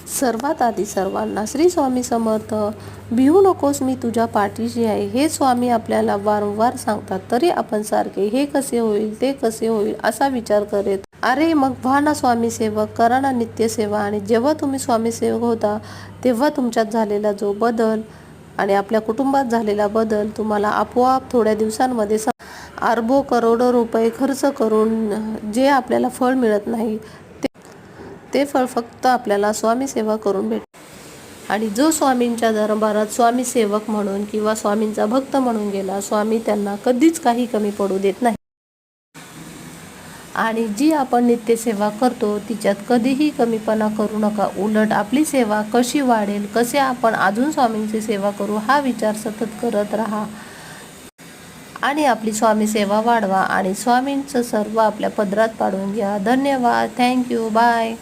सर्वात आधी सर्वांना श्री स्वामी समर्थ. भिवू नकोस, मी तुझ्या पाठीशी आहे, हे स्वामी आपल्याला वारंवार सांगतात. तरी आपण सारखे हे कसे होईल, ते कसे होईल असा विचार करीत, अरे मग व्हा ना स्वामी सेवक, करा ना नित्यसेवा. आणि जेव्हा तुम्ही स्वामी सेवक होता तेव्हा तुमच्यात झालेला जो बदल आणि आपल्या कुटुंबात झालेला बदल तुम्हाला आपोआप थोड्या दिवसांमध्ये अरबो करोडो रुपये खर्च करून जे आपल्याला फळ मिळत नाही ते फळ फक्त आपल्याला स्वामी सेवा करून भेटते. आणि जो स्वामींच्या दरबारात स्वामी सेवक म्हणून किंवा स्वामींचा भक्त म्हणून गेला, स्वामी त्यांना कधीच काही कमी पडू देत नाही. आणि जी आपण नित्यसेवा करतो तिच्यात कधीही कमीपणा करू नका. उलट आपली सेवा कशी वाढेल, कसे आपण अजून स्वामींची सेवा करू हा विचार सतत करत राहा आणि आपली स्वामी सेवा वाढवा आणि स्वामींचं सर्व आपल्या पदरात पाडून घ्या. धन्यवाद. थँक्यू. बाय.